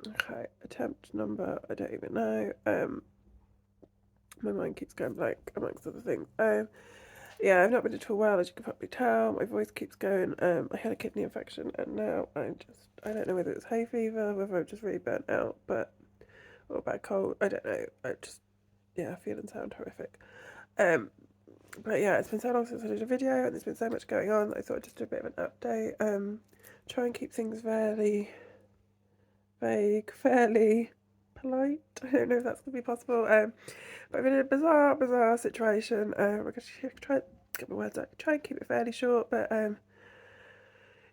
Okay, attempt number, I don't even know. My mind keeps going blank amongst other things. Yeah, I've not been at all well, as you can probably tell. My voice keeps going. I had a kidney infection, and now I don't know whether it's hay fever, whether I'm just really burnt out, or bad cold. I don't know. Yeah, feeling sound horrific. Um, but yeah, it's been so long since I did a video, and there's been so much going on. I thought I'd just do a bit of an update. Try and keep things fairly vague, fairly polite. I don't know if that's going to be possible. But I'm in a bizarre situation. I'm going to try get my words out. Try and keep it fairly short, but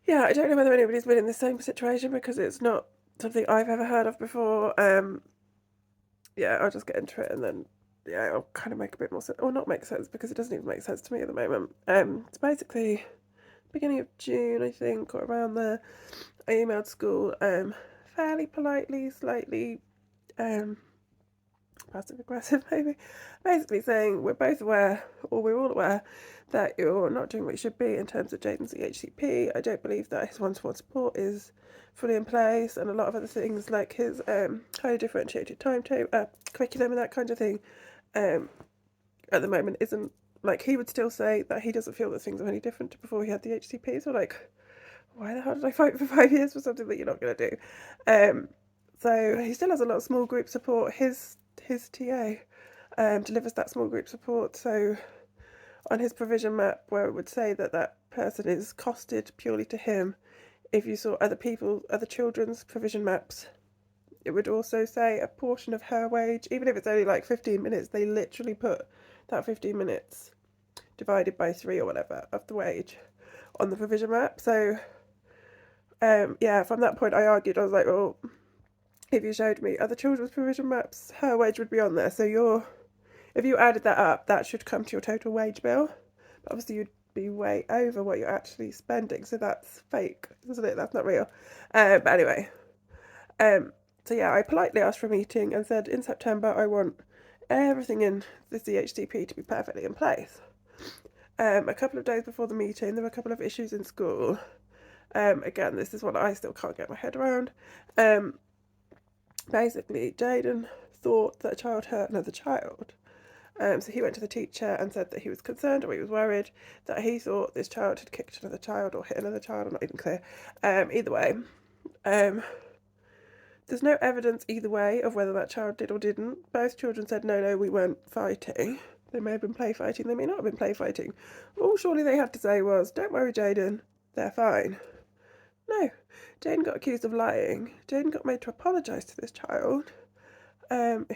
yeah, I don't know whether anybody's been in the same situation because it's not something I've ever heard of before. Yeah, I'll just get into it and then yeah, I'll kind of make a bit more sense, or not make sense because it doesn't even make sense to me at the moment. It's basically beginning of June, I think, or around there. I emailed school, fairly politely, slightly, passive aggressive maybe, basically saying we're both aware, or we're all aware, that you're not doing what you should be in terms of Jaden's EHCP. I don't believe that his one-to-one support is fully in place, and a lot of other things like his highly differentiated timetable, curriculum and that kind of thing, at the moment isn't, like, he would still say that he doesn't feel that things are any different to before he had the HCP. So like, why the hell did I fight for 5 years for something that you're not going to do? So he still has a lot of small group support. His TA delivers that small group support. So on his provision map, where it would say that that person is costed purely to him, if you saw other children's provision maps, it would also say a portion of her wage, even if it's only like 15 minutes. They literally put that 15 minutes divided by 3 or whatever of the wage on the provision map. So yeah, from that point I argued. I was like, well, if you showed me other children's provision maps, her wage would be on there. So if you added that up, that should come to your total wage bill. But obviously you'd be way over what you're actually spending, so that's fake, isn't it? That's not real. But anyway, so yeah, I politely asked for a meeting and said in September I want everything in the CHCP to be perfectly in place. A couple of days before the meeting, there were a couple of issues in school. Again, this is what I still can't get my head around. Basically, Jaden thought that a child hurt another child. So he went to the teacher and said that he was concerned, or he was worried that he thought this child had kicked another child or hit another child. I'm not even clear. Either way, there's no evidence either way of whether that child did or didn't. Both children said, no, we weren't fighting. They may have been play fighting, they may not have been play fighting. All surely they had to say was, don't worry, Jaden, they're fine. No, Jaden got accused of lying. Jaden got made to apologise to this child,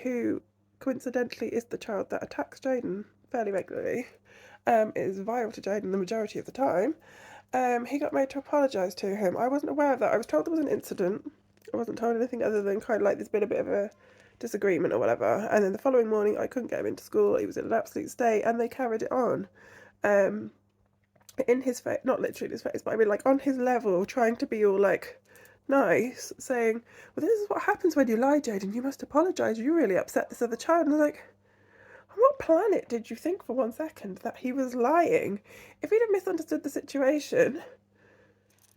who coincidentally is the child that attacks Jaden fairly regularly, is viral to Jaden the majority of the time. He got made to apologise to him. I wasn't aware of that. I was told there was an incident. I wasn't told anything other than kind of like there's been a bit of a disagreement or whatever. And then the following morning, I couldn't get him into school. He was in an absolute state, and they carried it on. In his face, not literally in his face, but I mean like on his level, trying to be all like nice, saying, well, this is what happens when you lie, Jaden. You must apologise. You really upset this other child. And I was like, on what planet did you think for 1 second that he was lying? If he'd have misunderstood the situation,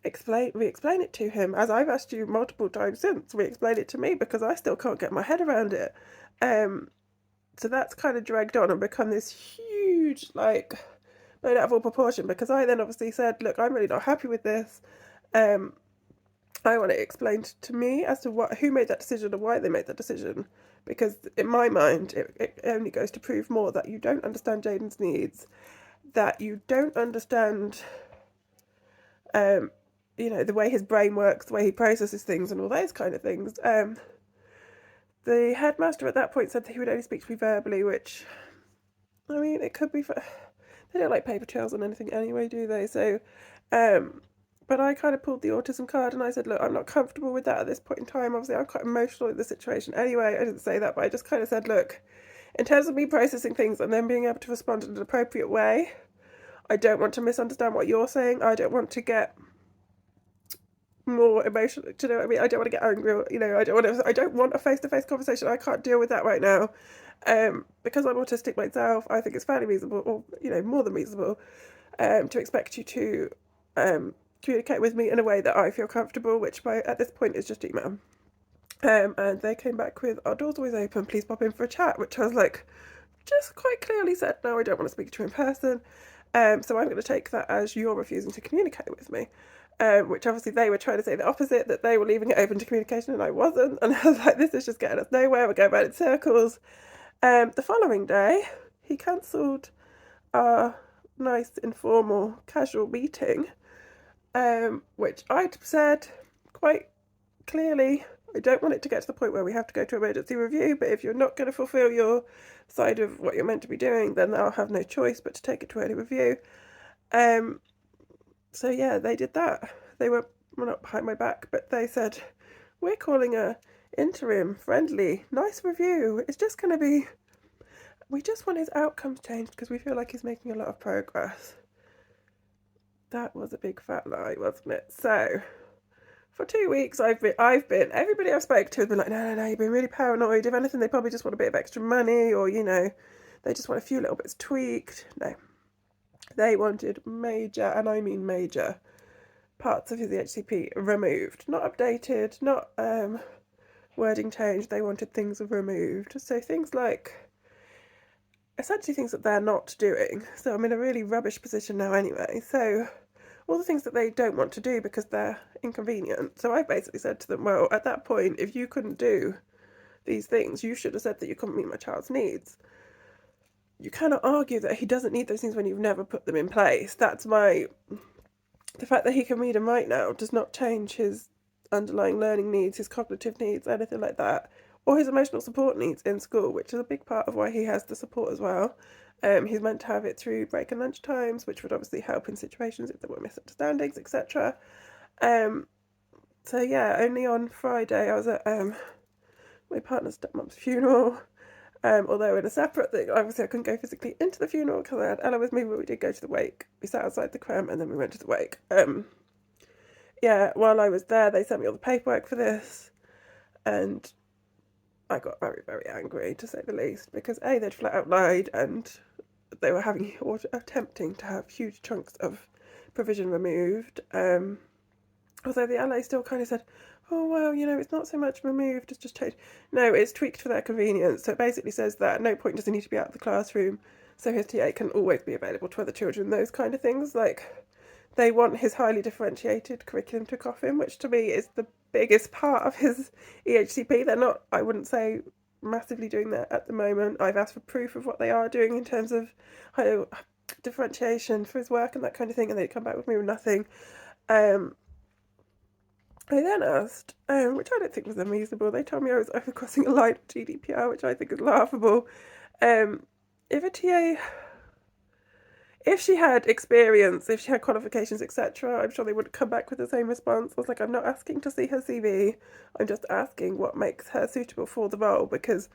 we explain it to him, as I've asked you multiple times since. We explain it to me because I still can't get my head around it. So that's kind of dragged on and become this huge, like, blown out of all proportion, because I then obviously said, look, I'm really not happy with this. I want it explained to me as to who made that decision and why they made that decision, because in my mind it only goes to prove more that you don't understand Jaden's needs, that you don't understand the way his brain works, the way he processes things and all those kind of things. The headmaster at that point said that he would only speak to me verbally, which, I mean, it could be for... They don't like paper trails on anything anyway, do they? So, but I kind of pulled the autism card and I said, look, I'm not comfortable with that at this point in time. Obviously, I'm quite emotional in the situation anyway. I didn't say that, but I just kind of said, look, in terms of me processing things and then being able to respond in an appropriate way, I don't want to misunderstand what you're saying. I don't want to get more emotional. Do you know what I mean? I don't want to get angry. I don't want a face-to-face conversation. I can't deal with that right now. Because I'm autistic myself, I think it's fairly reasonable, or more than reasonable, to expect you to communicate with me in a way that I feel comfortable, which at this point is just email. And they came back with, our door's always open, please pop in for a chat, which I was like, just quite clearly said, no, I don't want to speak to you in person. So I'm going to take that as you're refusing to communicate with me. Which obviously they were trying to say the opposite, that they were leaving it open to communication and I wasn't. And I was like, this is just getting us nowhere, we're going round in circles. The following day, he cancelled our nice, informal, casual meeting, which I'd said quite clearly, I don't want it to get to the point where we have to go to emergency review, but if you're not going to fulfil your side of what you're meant to be doing, then I'll have no choice but to take it to early review. So yeah, they did that. They were, well, not behind my back, but they said, we're calling a interim, friendly, nice review. It's just going to be, we just want his outcomes changed because we feel like he's making a lot of progress. That was a big fat lie, wasn't it? So for 2 weeks, I've been, everybody I've spoken to has been like, no, you've been really paranoid. If anything, they probably just want a bit of extra money, or, you know, they just want a few little bits tweaked. No, they wanted major, and I mean major, parts of his EHCP removed. Not updated, not wording changed. They wanted things removed. So things like, essentially things that they're not doing. So I'm in a really rubbish position now anyway. So all the things that they don't want to do because they're inconvenient. So I basically said to them, well, at that point, if you couldn't do these things, you should have said that you couldn't meet my child's needs. You cannot argue that he doesn't need those things when you've never put them in place. That's my... The fact that he can read and write now does not change his underlying learning needs, his cognitive needs, anything like that, or his emotional support needs in school, which is a big part of why he has the support as well. He's meant to have it through break and lunch times, which would obviously help in situations if there were misunderstandings, etc. So yeah, only on Friday I was at my partner's stepmom's funeral, although in a separate thing. Obviously I couldn't go physically into the funeral because I had Ella with me, but we did go to the wake. We sat outside the creme and then we went to the wake. Yeah, while I was there, they sent me all the paperwork for this, and I got very, very angry, to say the least, because A, they'd flat out lied, and they were having, or attempting to have huge chunks of provision removed. Although the LA still kind of said, oh, well, you know, it's not so much removed, it's just changed. No, it's tweaked for their convenience. So it basically says that at no point does he need to be out of the classroom, so his TA can always be available to other children, those kind of things. Like, they want his highly differentiated curriculum to coffin, which to me is the biggest part of his EHCP. They're not, I wouldn't say, massively doing that at the moment. I've asked for proof of what they are doing in terms of differentiation for his work and that kind of thing, and they come back with me with nothing. I then asked, which I don't think was unreasonable, they told me I was overcrossing a line of GDPR, which I think is laughable. If a TA, if she had experience, if she had qualifications, etc., I'm sure they would come back with the same response. I was like, I'm not asking to see her CV, I'm just asking what makes her suitable for the role, because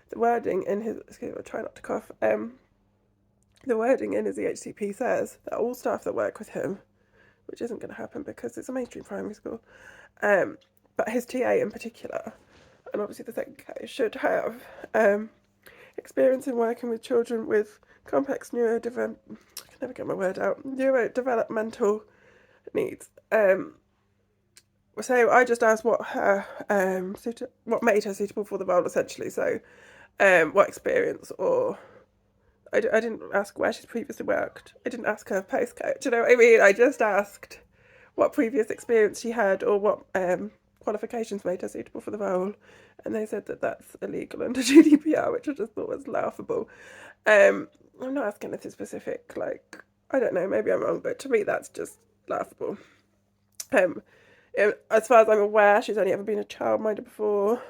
the wording in his, excuse me, I'll try not to cough, the wording in his EHCP says that all staff that work with him, which isn't going to happen because it's a mainstream primary school, but his TA in particular, and obviously the secretary, should have experience in working with children with complex I can never get my word out, neurodevelopmental needs. So I just asked what her what made her suitable for the role, essentially. So what experience, or I didn't ask where she's previously worked. I didn't ask her postcode. Do you know what I mean? I just asked what previous experience she had, or what qualifications made her suitable for the role. And they said that that's illegal under GDPR, which I just thought was laughable. I'm not asking anything specific, like, I don't know, maybe I'm wrong, but to me that's just laughable. As far as I'm aware, she's only ever been a childminder before.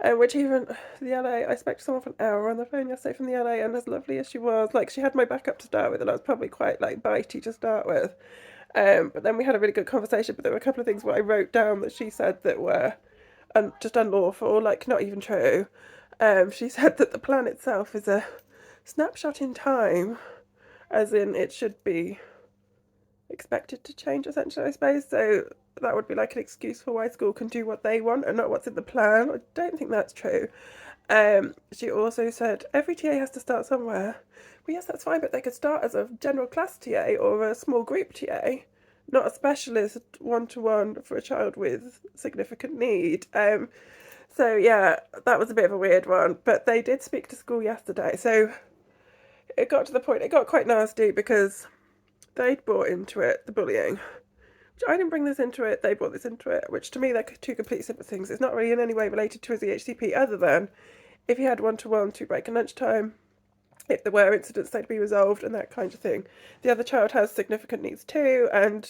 Which even the LA, I spoke to someone from an hour on the phone yesterday from the LA, and as lovely as she was, like, she had my back up to start with, and I was probably quite like bitey to start with. But then we had a really good conversation, but there were a couple of things where I wrote down that she said that were just unlawful, like not even true. She said that the plan itself is a snapshot in time, as in it should be expected to change, essentially, I suppose. So that would be like an excuse for why school can do what they want and not what's in the plan. I don't think that's true. She also said every TA has to start somewhere. Well, yes, that's fine, but they could start as a general class TA or a small group TA, not a specialist one-to-one for a child with significant need. So yeah, that was a bit of a weird one. But they did speak to school yesterday. So it got to the point, it got quite nasty because they'd brought into it the bullying. I didn't bring this into it, they brought this into it, which to me they're two completely separate things. It's not really in any way related to his EHCP other than if he had one-to-one to break in lunchtime, if there were incidents they'd be resolved and that kind of thing. The other child has significant needs too, and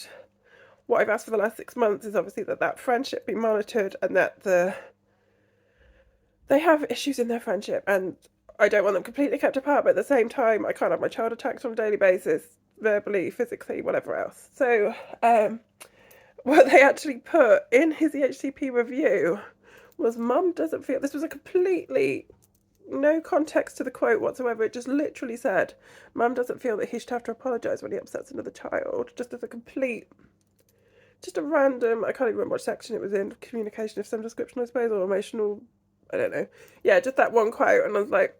what I've asked for the last 6 months is obviously that friendship be monitored and that they have issues in their friendship, and I don't want them completely kept apart, but at the same time I can't have my child attacked on a daily basis, verbally, physically, whatever else. So what they actually put in his EHCP review was mum doesn't feel, this was a completely no context to the quote whatsoever, it just literally said mum doesn't feel that he should have to apologise when he upsets another child, just as a complete, just a random, I can't even remember what section it was in, communication of some description I suppose, or emotional, I don't know, yeah, just that one quote, and I was like,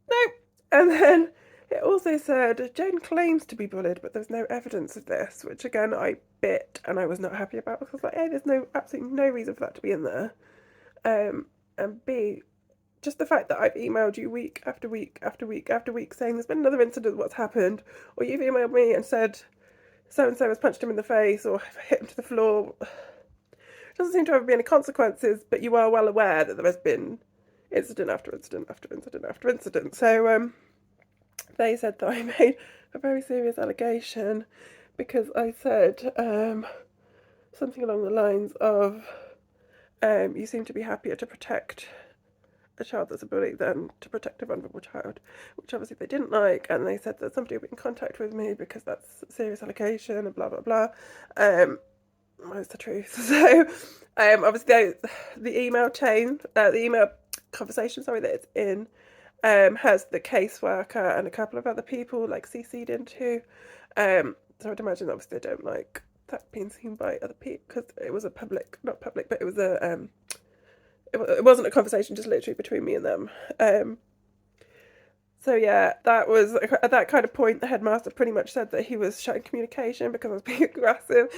no. And then it also said Jane claims to be bullied, but there's no evidence of this, which again I bit and I was not happy about because I was like, hey, there's absolutely no reason for that to be in there. And B, just the fact that I've emailed you week after week after week after week saying there's been another incident, what's happened, or you've emailed me and said so and so has punched him in the face or hit him to the floor. It doesn't seem to have been any consequences, but you are well aware that there has been incident after incident after incident after incident. So they said that I made a very serious allegation because I said something along the lines of you seem to be happier to protect a child that's a bully than to protect a vulnerable child, which obviously they didn't like, and they said that somebody would be in contact with me because that's a serious allegation and blah blah blah. What's the truth? So obviously the email chain, the email conversation, sorry, that it's in has the caseworker and a couple of other people like CC'd into. So I'd imagine obviously they don't like that being seen by other people because it was a public, not public, but it was a it wasn't a conversation, just literally between me and them. So yeah, that was at that kind of point the headmaster pretty much said that he was shutting communication because I was being aggressive.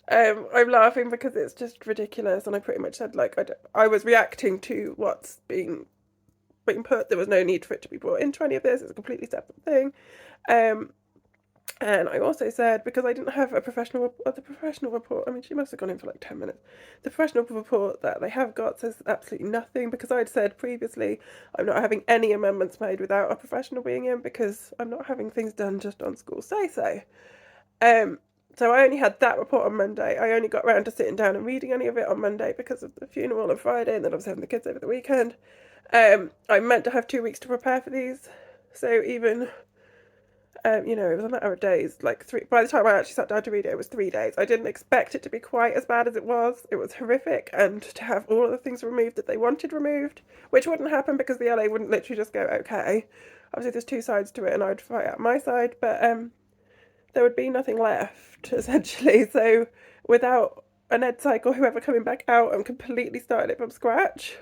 I'm laughing because it's just ridiculous, and I pretty much said like I was reacting to what's being put. There was no need for it to be brought into any of this. It's a completely separate thing. And I also said, because I didn't have the professional report, I mean, she must have gone in for like 10 minutes. The professional report that they have got says absolutely nothing, because I'd said previously I'm not having any amendments made without a professional being in, because I'm not having things done just on school say-so. So I only had that report on Monday. I only got around to sitting down and reading any of it on Monday because of the funeral on Friday, and then I was having the kids over the weekend. I meant to have 2 weeks to prepare for these, so even it was a matter of days, like three. By the time I actually sat down to read it, it was 3 days. I didn't expect it to be quite as bad as it was. It was horrific, and to have all of the things removed that they wanted removed, which wouldn't happen because the LA wouldn't literally just go, okay. Obviously, there's two sides to it, and I'd fight out my side, but there would be nothing left, essentially. So without an ed cycle, whoever coming back out and completely starting it from scratch,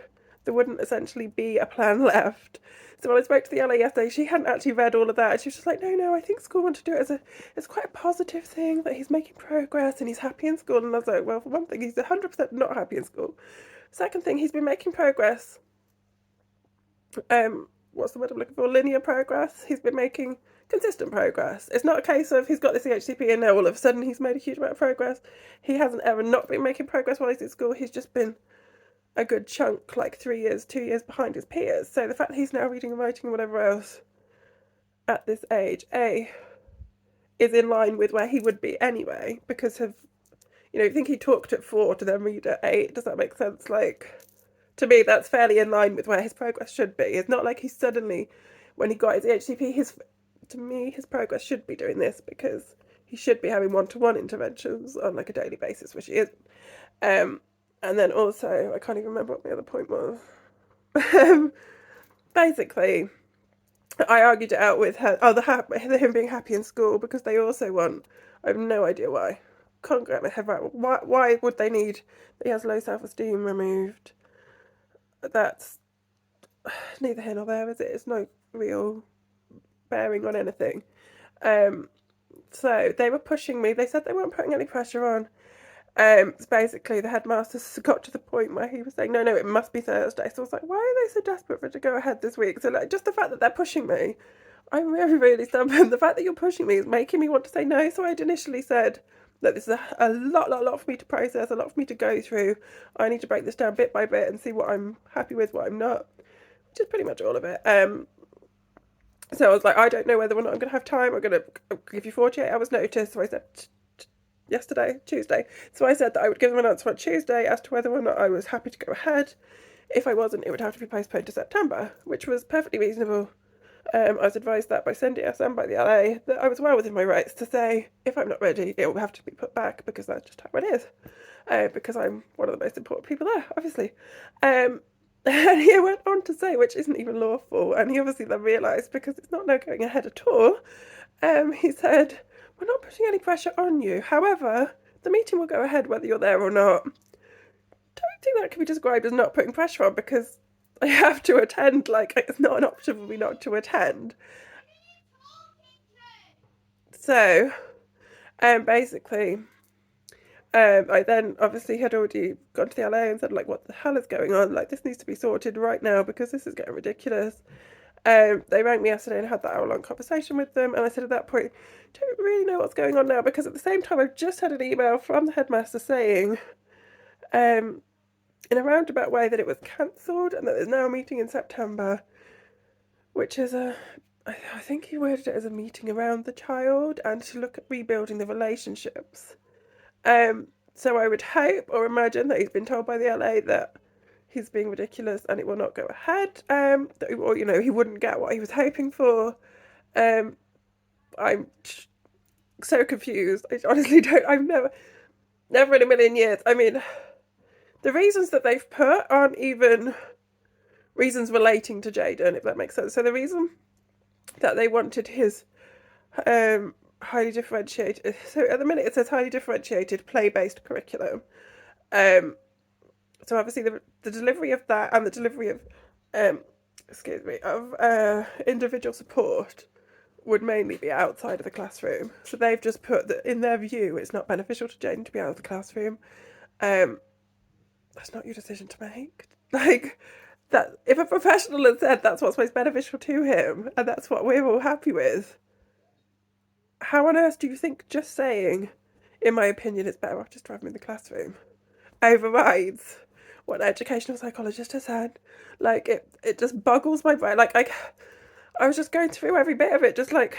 there wouldn't essentially be a plan left. So when I spoke to the LA yesterday, she hadn't actually read all of that. She was just like, no, I think school want to do it as it's quite a positive thing that he's making progress and he's happy in school. And I was like, well, for one thing, he's 100% not happy in school. Second thing, he's been making progress. What's the word I'm looking for? Linear progress. He's been making consistent progress. It's not a case of he's got this EHCP and now all of a sudden he's made a huge amount of progress. He hasn't ever not been making progress while he's in school. He's just been a good chunk, like 3 years, 2 years behind his peers. So the fact that he's now reading and writing and whatever else at this age, is in line with where he would be anyway, because of, you think he talked at 4 to then read at 8. Does that make sense? Like, to me, that's fairly in line with where his progress should be. It's not like he's suddenly, when he got his EHCP, to me, his progress should be doing this, because he should be having one-to-one interventions on like a daily basis, which he isn't. And then also, I can't even remember what my other point was. Basically, I argued it out with her, him being happy in school, because they also want, I have no idea why. Can't get my head right. Why would they need that he has low self-esteem removed? That's neither here nor there, is it? It's no real bearing on anything. So they were pushing me. They said they weren't putting any pressure on. So basically, the headmaster's got to the point where he was saying, no, it must be Thursday. So I was like, why are they so desperate for it to go ahead this week? So like, just the fact that they're pushing me, I'm really, really stubborn. The fact that you're pushing me is making me want to say no. So I'd initially said that this is a lot for me to process, a lot for me to go through. I need to break this down bit by bit and see what I'm happy with, what I'm not, which is pretty much all of it. So I was like, I don't know whether or not I'm going to have time. I'm going to give you 48 hours notice. So I said Tuesday. So I said that I would give them an answer on Tuesday as to whether or not I was happy to go ahead. If I wasn't, it would have to be postponed to September, which was perfectly reasonable. I was advised that by CNDS and by the LA that I was well within my rights to say, if I'm not ready, it will have to be put back because that's just how it is. Because I'm one of the most important people there, obviously. And he went on to say, which isn't even lawful, and he obviously then realised because it's not now going ahead at all. He said, we're not putting any pressure on you. However, the meeting will go ahead whether you're there or not. Don't think that can be described as not putting pressure on because I have to attend. Like, it's not an option for me not to attend. So, basically, I then obviously had already gone to the LA and said, like, what the hell is going on? Like, this needs to be sorted right now because this is getting ridiculous. They rang me yesterday and had that hour-long conversation with them, and I said at that point, don't really know what's going on now because at the same time I've just had an email from the headmaster saying, in a roundabout way, that it was cancelled and that there's now a meeting in September, which is I think he worded it as a meeting around the child and to look at rebuilding the relationships. So I would hope or imagine that he's been told by the LA that he's being ridiculous and it will not go ahead. Or he wouldn't get what he was hoping for. I'm so confused. I honestly don't. I've never in a million years. I mean, the reasons that they've put aren't even reasons relating to Jaden, if that makes sense. So the reason that they wanted his highly differentiated. So at the minute it says highly differentiated play-based curriculum. So obviously the delivery of that and the delivery of individual support would mainly be outside of the classroom. So they've just put that in their view it's not beneficial to Jaden to be out of the classroom. That's not your decision to make. Like, that if a professional has said that's what's most beneficial to him and that's what we're all happy with, how on earth do you think just saying, in my opinion, it's better off just to have him in the classroom, overrides what an educational psychologist has said? Like, it just boggles my brain. Like, I was just going through every bit of it, just like,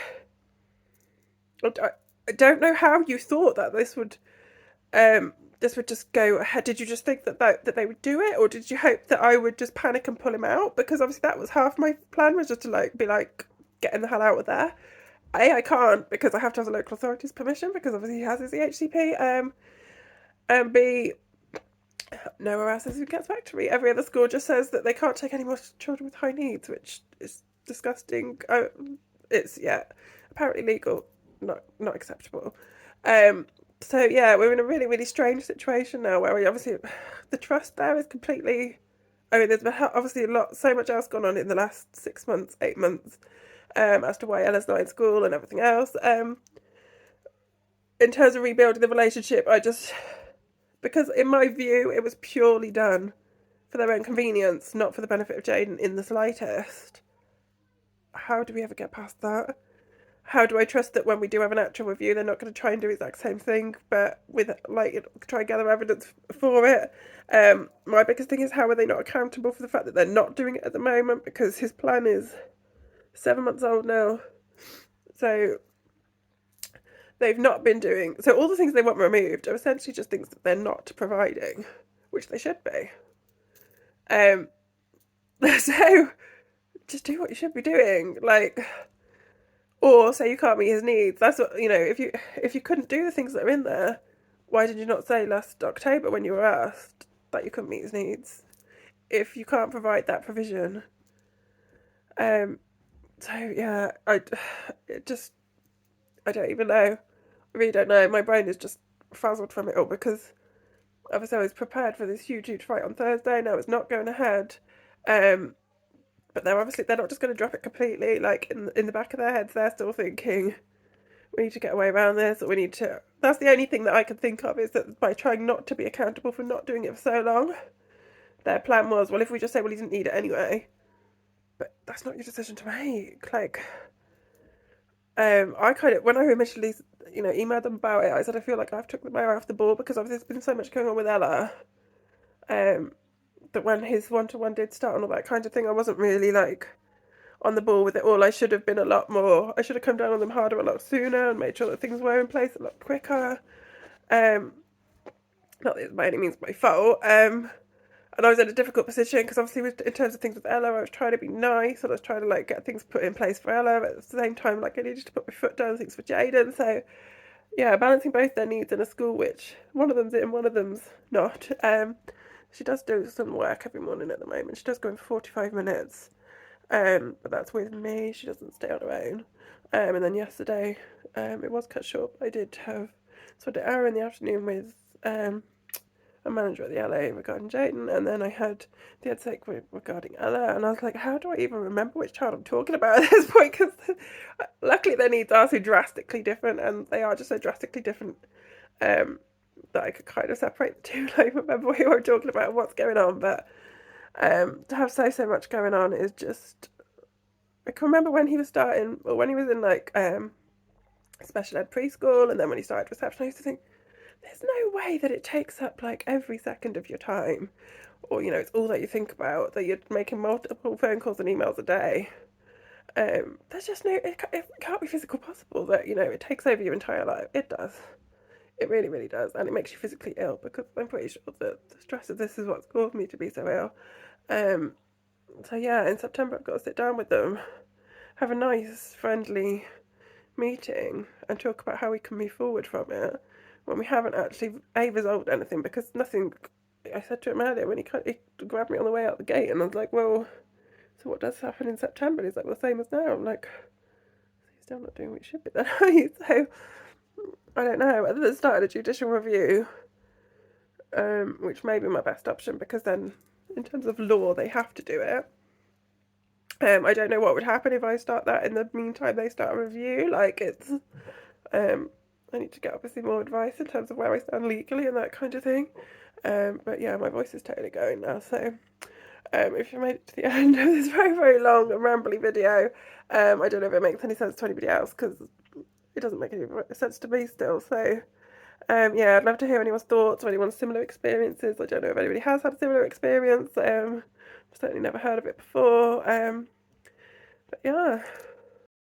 I don't know how you thought that this would just go ahead. Did you just think that they would do it, or did you hope that I would just panic and pull him out? Because obviously that was half my plan, was just to be like, getting the hell out of there. I can't because I have to have the local authority's permission because obviously he has his EHCP. And B, nowhere else as he gets back to me. Every other school just says that they can't take any more children with high needs, which is disgusting. It's apparently legal, not acceptable. So yeah, we're in a really, really strange situation now where we obviously the trust there is completely. I mean, there's been obviously so much else gone on in the last 6 months, 8 months, as to why Ella's not in school and everything else. In terms of rebuilding the relationship, because in my view, it was purely done for their own convenience, not for the benefit of Jaden in the slightest. How do we ever get past that? How do I trust that when we do have an actual review, they're not going to try and do the exact same thing, but with try and gather evidence for it? My biggest thing is, how are they not accountable for the fact that they're not doing it at the moment? Because his plan is 7 months old now, so they've not been doing. So all the things they want removed are essentially just things that they're not providing, which they should be. So just do what you should be doing, like. Or say you can't meet his needs. That's what, if you couldn't do the things that are in there, why did you not say last October when you were asked that you couldn't meet his needs? If you can't provide that provision. So yeah, I don't even know. I really don't know. My brain is just frazzled from it all because obviously I was prepared for this huge, huge fight on Thursday. Now it's not going ahead. But they're not just going to drop it completely. Like, in the back of their heads, they're still thinking, we need to get away around this, or we need to. That's the only thing that I can think of, is that by trying not to be accountable for not doing it for so long, their plan was, well, if we just say, well, he didn't need it anyway, but that's not your decision to make. Like, I kind of, when I initially, emailed them about it, I said I feel like I've took the mayor off the ball, because obviously there's been so much going on with Ella. That when his one-to-one did start and all that kind of thing, I wasn't really like on the ball with it all. I should have been a lot more. I should have come down on them harder a lot sooner and made sure that things were in place a lot quicker. Um, Not that it's by any means my fault. And I was in a difficult position because obviously, in terms of things with Ella, I was trying to be nice and I was trying to like get things put in place for Ella. But at the same time, like I needed to put my foot down things for Jaden. So yeah, balancing both their needs in a school, which one of them's in, one of them's not. She does do some work every morning at the moment. She does go in for 45 minutes. But that's with me. She doesn't stay on her own. And then yesterday, it was cut short. But I did have sort of an hour in the afternoon with a manager at the LA regarding Jaden, and then I had the head regarding Ella, and I was like, how do I even remember which child I'm talking about at this point? Because luckily their needs are so drastically different, and they are just so drastically different that I could kind of separate the two, like remember who I'm talking about and what's going on. But to have so much going on is just. I can remember when he was starting, or when he was in like special ed preschool, and then when he started reception, I used to think, there's no way that it takes up like every second of your time, or it's all that you think about, that you're making multiple phone calls and emails a day. There's just no, it can't be physically possible that it takes over your entire life. It does. It really, really does, and it makes you physically ill, because I'm pretty sure that the stress of this is what's caused me to be so ill. So yeah, in September I've got to sit down with them, have a nice, friendly meeting, and talk about how we can move forward from it, when we haven't actually resolved anything, because nothing. I said to him earlier when he grabbed me on the way out the gate, and I was like, well, so what does happen in September? And he's like, well, same as now. I'm like, he's still not doing what he should be then, are you? So I don't know whether to start a judicial review, which may be my best option, because then in terms of law they have to do it. I don't know what would happen if I start that in the meantime they start a review. Like, it's I need to get obviously more advice in terms of where I stand legally and that kind of thing. But yeah, my voice is totally going now. So if you made it to the end of this very, very long and rambly video, I don't know if it makes any sense to anybody else, because it doesn't make any sense to me still. So yeah, I'd love to hear anyone's thoughts or anyone's similar experiences. I don't know if anybody has had a similar experience. I've certainly never heard of it before. But yeah.